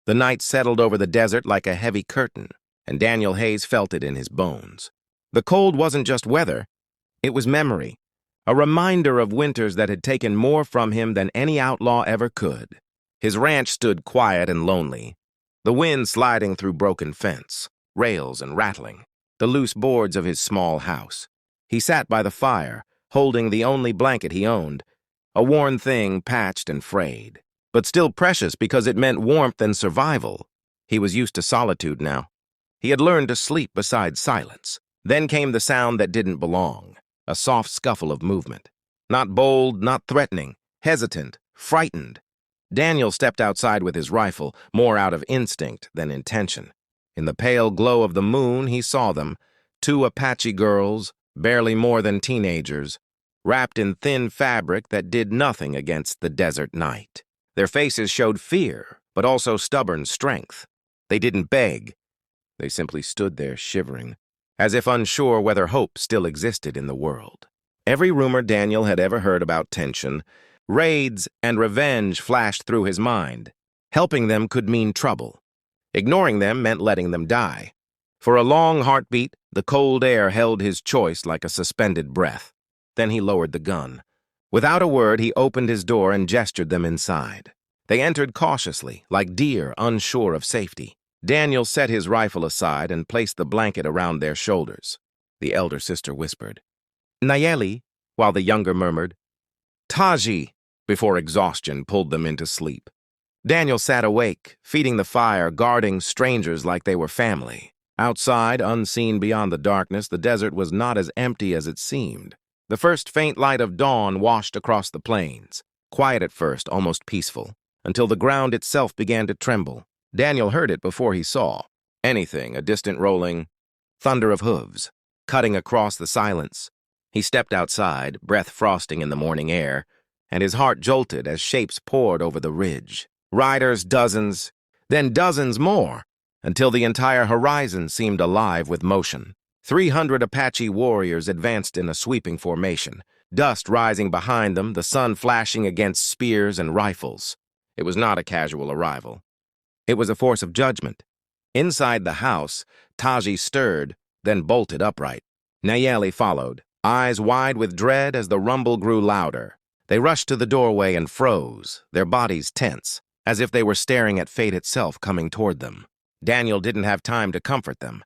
The night settled over the desert like a heavy curtain, and Daniel Hayes felt it in his bones. The cold wasn't just weather, it was memory, a reminder of winters that had taken more from him than any outlaw ever could. His ranch stood quiet and lonely, the wind sliding through broken fence, rails and rattling, the loose boards of his small house. He sat by the fire, holding the only blanket he owned, a worn thing patched and frayed, but still precious because it meant warmth and survival. He was used to solitude now. He had learned to sleep beside silence. Then came the sound that didn't belong, a soft scuffle of movement. Not bold, not threatening, hesitant, frightened. Daniel stepped outside with his rifle, more out of instinct than intention. In the pale glow of the moon, he saw them, two Apache girls, barely more than teenagers, wrapped in thin fabric that did nothing against the desert night. Their faces showed fear, but also stubborn strength. They didn't beg. They simply stood there shivering, as if unsure whether hope still existed in the world. Every rumor Daniel had ever heard about tension, raids, and revenge flashed through his mind. Helping them could mean trouble. Ignoring them meant letting them die. For a long heartbeat, the cold air held his choice like a suspended breath. Then he lowered the gun. Without a word, he opened his door and gestured them inside. They entered cautiously, like deer unsure of safety. Daniel set his rifle aside and placed the blanket around their shoulders. The elder sister whispered, "Nayeli," while the younger murmured, "Taji," before exhaustion pulled them into sleep. Daniel sat awake, feeding the fire, guarding strangers like they were family. Outside, unseen beyond the darkness, the desert was not as empty as it seemed. The first faint light of dawn washed across the plains, quiet at first, almost peaceful, until the ground itself began to tremble. Daniel heard it before he saw. Anything, a distant rolling, thunder of hooves, cutting across the silence. He stepped outside, breath frosting in the morning air, and his heart jolted as shapes poured over the ridge. Riders, dozens, then dozens more, until the entire horizon seemed alive with motion. 300 Apache warriors advanced in a sweeping formation, dust rising behind them, the sun flashing against spears and rifles. It was not a casual arrival. It was a force of judgment. Inside the house, Taji stirred, then bolted upright. Nayeli followed, eyes wide with dread as the rumble grew louder. They rushed to the doorway and froze, their bodies tense, as if they were staring at fate itself coming toward them. Daniel didn't have time to comfort them.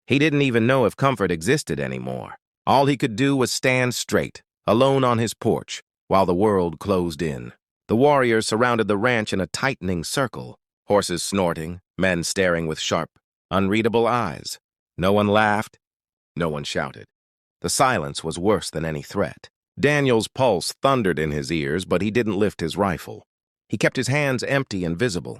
He didn't even know if comfort existed anymore. All he could do was stand straight, alone on his porch, while the world closed in. The warriors surrounded the ranch in a tightening circle, horses snorting, men staring with sharp, unreadable eyes. No one laughed, no one shouted. The silence was worse than any threat. Daniel's pulse thundered in his ears, but he didn't lift his rifle. He kept his hands empty and visible,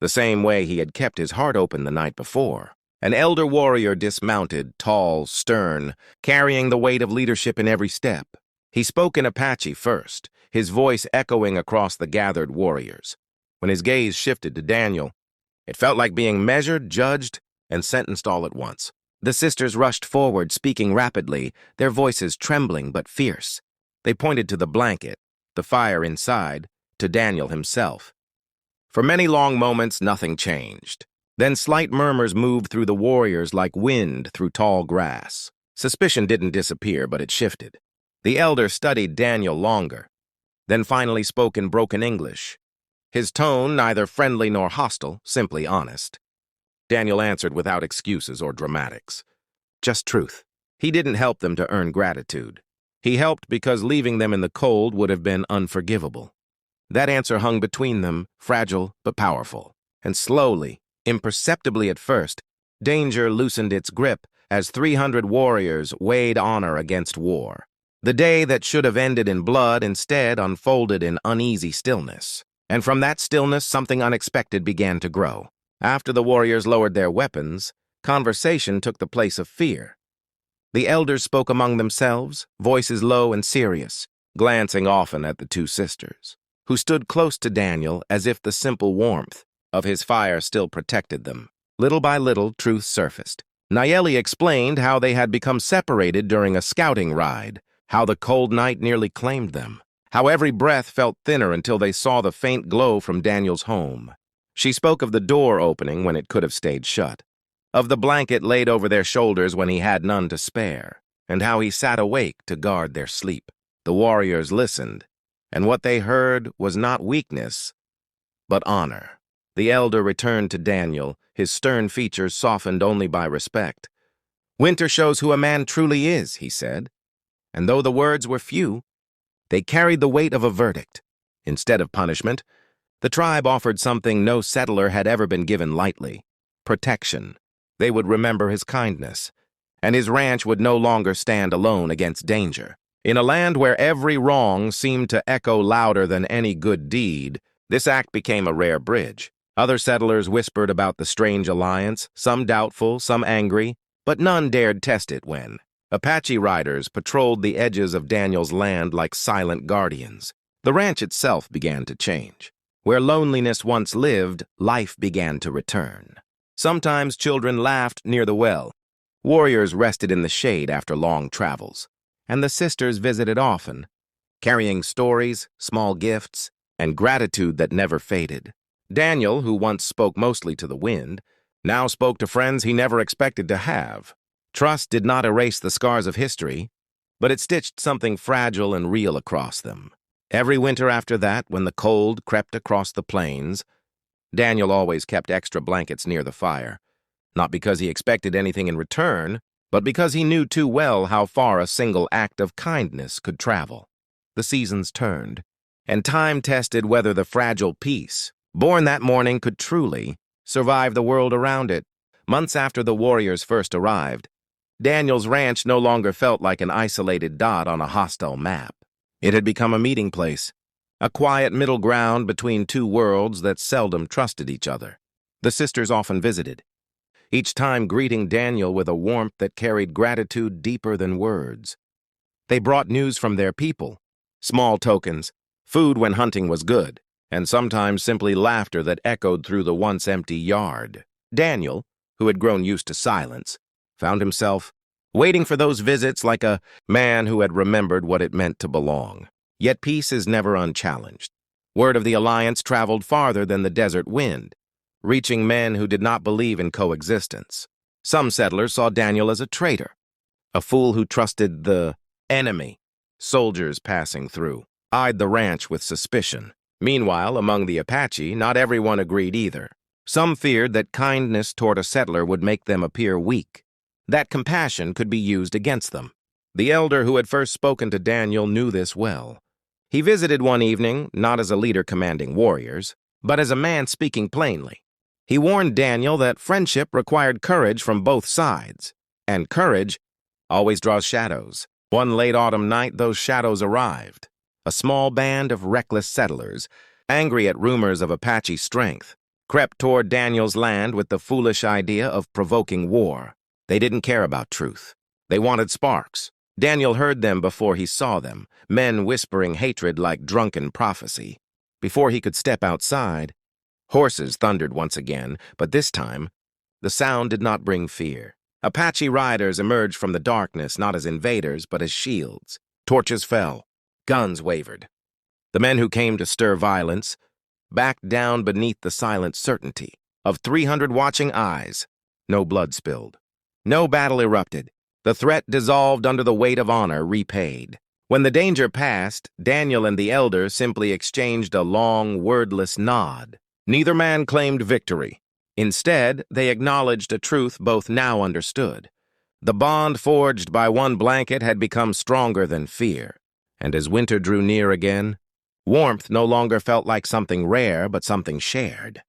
the same way he had kept his heart open the night before. An elder warrior dismounted, tall, stern, carrying the weight of leadership in every step. He spoke in Apache first, his voice echoing across the gathered warriors. When his gaze shifted to Daniel, it felt like being measured, judged, and sentenced all at once. The sisters rushed forward, speaking rapidly, their voices trembling but fierce. They pointed to the blanket, the fire inside, to Daniel himself. For many long moments, nothing changed. Then slight murmurs moved through the warriors like wind through tall grass. Suspicion didn't disappear, but it shifted. The elder studied Daniel longer, then finally spoke in broken English. His tone neither friendly nor hostile, simply honest. Daniel answered without excuses or dramatics. Just truth. He didn't help them to earn gratitude. He helped because leaving them in the cold would have been unforgivable. That answer hung between them, fragile but powerful. And slowly, imperceptibly at first, danger loosened its grip as 300 warriors weighed honor against war. The day that should have ended in blood instead unfolded in uneasy stillness. And from that stillness, something unexpected began to grow. After the warriors lowered their weapons, conversation took the place of fear. The elders spoke among themselves, voices low and serious, glancing often at the two sisters, who stood close to Daniel as if the simple warmth of his fire still protected them. Little by little, truth surfaced. Nayeli explained how they had become separated during a scouting ride, how the cold night nearly claimed them, how every breath felt thinner until they saw the faint glow from Daniel's home. She spoke of the door opening when it could have stayed shut, of the blanket laid over their shoulders when he had none to spare, and how he sat awake to guard their sleep. The warriors listened, and what they heard was not weakness, but honor. The elder returned to Daniel, his stern features softened only by respect. "Winter shows who a man truly is," he said, and though the words were few, they carried the weight of a verdict. Instead of punishment, the tribe offered something no settler had ever been given lightly: protection. They would remember his kindness, and his ranch would no longer stand alone against danger. In a land where every wrong seemed to echo louder than any good deed, this act became a rare bridge. Other settlers whispered about the strange alliance, some doubtful, some angry, but none dared test it when Apache riders patrolled the edges of Daniel's land like silent guardians. The ranch itself began to change. Where loneliness once lived, life began to return. Sometimes children laughed near the well. Warriors rested in the shade after long travels, and the sisters visited often, carrying stories, small gifts, and gratitude that never faded. Daniel, who once spoke mostly to the wind, now spoke to friends he never expected to have. Trust did not erase the scars of history, but it stitched something fragile and real across them. Every winter after that, when the cold crept across the plains, Daniel always kept extra blankets near the fire, not because he expected anything in return, but because he knew too well how far a single act of kindness could travel. The seasons turned, and time tested whether the fragile peace, born that morning, could truly survive the world around it. Months after the warriors first arrived, Daniel's ranch no longer felt like an isolated dot on a hostile map. It had become a meeting place, a quiet middle ground between two worlds that seldom trusted each other. The sisters often visited, each time greeting Daniel with a warmth that carried gratitude deeper than words. They brought news from their people, small tokens, food when hunting was good, and sometimes simply laughter that echoed through the once empty yard. Daniel, who had grown used to silence, found himself waiting for those visits like a man who had remembered what it meant to belong. Yet peace is never unchallenged. Word of the alliance traveled farther than the desert wind, reaching men who did not believe in coexistence. Some settlers saw Daniel as a traitor, a fool who trusted the enemy. Soldiers passing through eyed the ranch with suspicion. Meanwhile, among the Apache, not everyone agreed either. Some feared that kindness toward a settler would make them appear weak, that compassion could be used against them. The elder who had first spoken to Daniel knew this well. He visited one evening, not as a leader commanding warriors, but as a man speaking plainly. He warned Daniel that friendship required courage from both sides, and courage always draws shadows. One late autumn night, those shadows arrived. A small band of reckless settlers, angry at rumors of Apache strength, crept toward Daniel's land with the foolish idea of provoking war. They didn't care about truth. They wanted sparks. Daniel heard them before he saw them, men whispering hatred like drunken prophecy. Before he could step outside, horses thundered once again, but this time, the sound did not bring fear. Apache riders emerged from the darkness not as invaders, but as shields. Torches fell. Guns wavered. The men who came to stir violence backed down beneath the silent certainty of 300 watching eyes. No blood spilled. No battle erupted. The threat dissolved under the weight of honor repaid. When the danger passed, Daniel and the elder simply exchanged a long, wordless nod. Neither man claimed victory. Instead, they acknowledged a truth both now understood. The bond forged by one blanket had become stronger than fear, and as winter drew near again, warmth no longer felt like something rare but something shared.